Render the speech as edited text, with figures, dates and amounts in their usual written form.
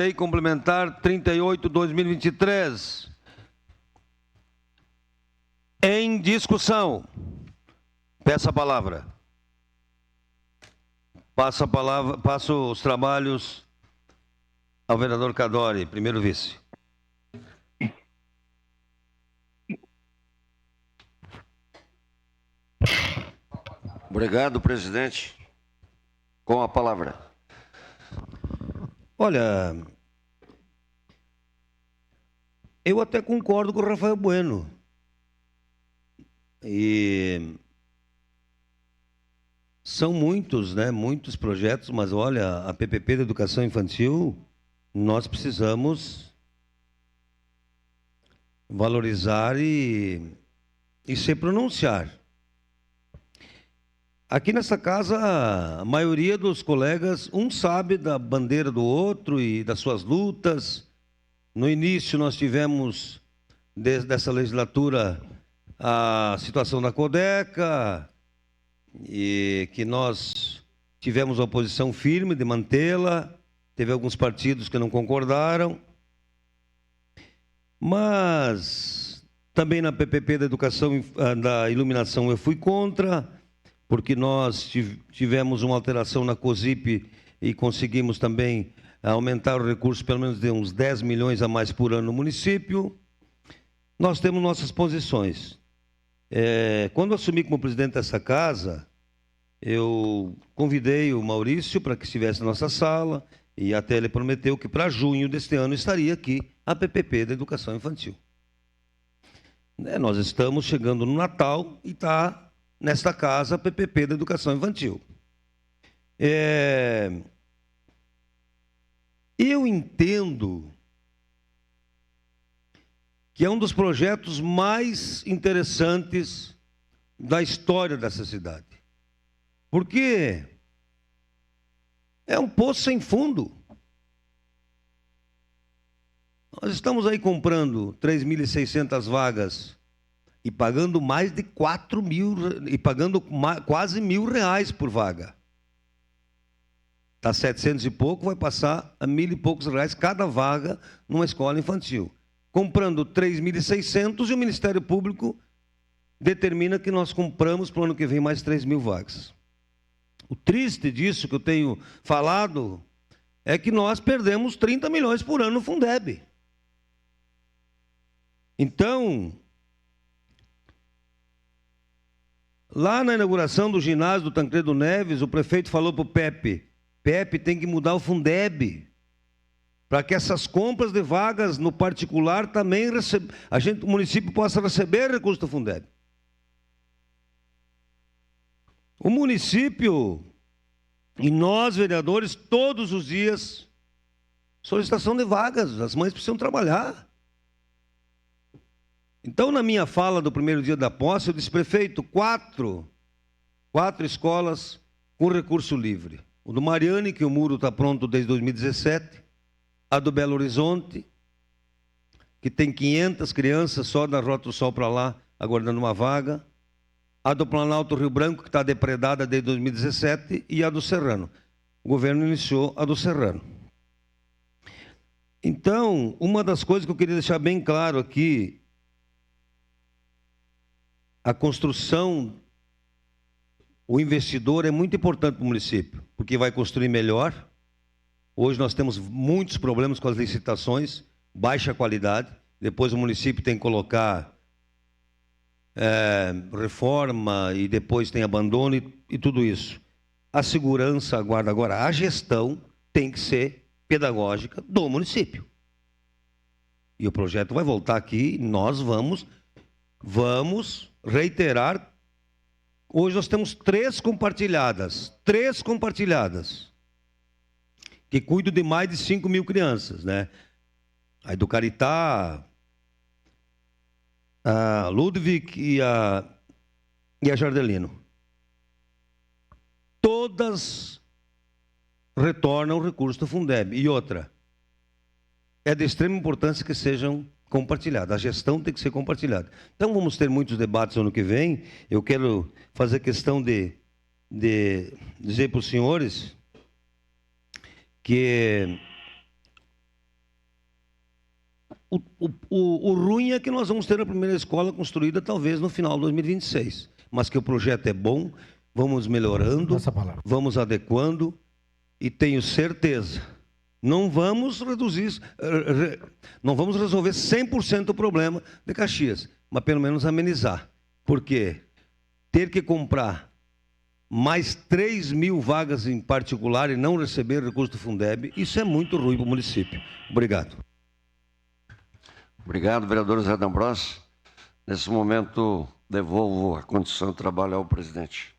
Lei Complementar 38/2023. Em discussão. Peço a palavra. Passo os trabalhos ao vereador Cadori, primeiro vice. Obrigado, presidente. Com a palavra. Olha, eu até concordo com o Rafael Bueno. E são muitos, né? Muitos projetos, mas olha, a PPP da Educação Infantil, nós precisamos valorizar e se pronunciar. Aqui nessa casa, a maioria dos colegas, um sabe da bandeira do outro e das suas lutas. No início, nós tivemos, desde essa legislatura, a situação da Codeca, e que nós tivemos a oposição firme de mantê-la. Teve alguns partidos que não concordaram. Mas também na PPP da educação, da iluminação, eu fui contra, porque nós tivemos uma alteração na COSIP e conseguimos também aumentar o recurso pelo menos de uns 10 milhões a mais por ano no município. Nós temos nossas posições. Quando assumi como presidente dessa casa, eu convidei o Maurício para que estivesse na nossa sala, e até ele prometeu que para junho deste ano estaria aqui a PPP da Educação Infantil. Nós estamos chegando no Natal e está nesta casa a PPP da Educação Infantil. Eu entendo que é um dos projetos mais interessantes da história dessa cidade. Porque é um poço sem fundo. Nós estamos aí comprando 3.600 vagas e pagando mais de 4 mil, e pagando quase R$1.000 por vaga. Está 700 e pouco, vai passar a 1.000 e poucos reais cada vaga numa escola infantil. Comprando 3.600 e o Ministério Público determina que nós compramos para o ano que vem mais 3.000 vagas. O triste disso que eu tenho falado é que nós perdemos 30 milhões por ano no Fundeb. Então, lá na inauguração do ginásio do Tancredo Neves, o prefeito falou para o Pepe, tem que mudar o Fundeb, para que essas compras de vagas no particular também o município possa receber recursos do Fundeb. O município e nós, vereadores, todos os dias, solicitação de vagas, as mães precisam trabalhar. Então, na minha fala do primeiro dia da posse, eu disse, prefeito, quatro escolas com recurso livre. O do Mariane, que o muro está pronto desde 2017. A do Belo Horizonte, que tem 500 crianças só da Rota do Sol para lá, aguardando uma vaga. A do Planalto Rio Branco, que está depredada desde 2017. E a do Serrano. O governo iniciou a do Serrano. Então, uma das coisas que eu queria deixar bem claro aqui, a construção, o investidor é muito importante para o município, porque vai construir melhor. Hoje nós temos muitos problemas com as licitações, baixa qualidade. Depois o município tem que colocar reforma e depois tem abandono e tudo isso. A segurança aguarda. Agora, a gestão tem que ser pedagógica do município. E o projeto vai voltar aqui, nós vamos reiterar. Hoje nós temos 3 compartilhadas, que cuidam de mais de 5 mil crianças, né? A do Caritá, a Ludwig e a Jardelino. Todas retornam o recurso do Fundeb. E outra, é de extrema importância que sejam compartilhadas. A gestão tem que ser compartilhada. Então vamos ter muitos debates ano que vem. Eu quero fazer questão de dizer para os senhores que O ruim é que nós vamos ter a primeira escola construída talvez no final de 2026. Mas que o projeto é bom, vamos melhorando, vamos adequando e tenho certeza, não vamos reduzir, não vamos resolver 100% o problema de Caxias, mas pelo menos amenizar. Porque ter que comprar mais 3.000 vagas em particular e não receber recurso do Fundeb, isso é muito ruim para o município. Obrigado. Obrigado, vereador Zé D'Ambrosio. Nesse momento, devolvo a condição de trabalho ao presidente.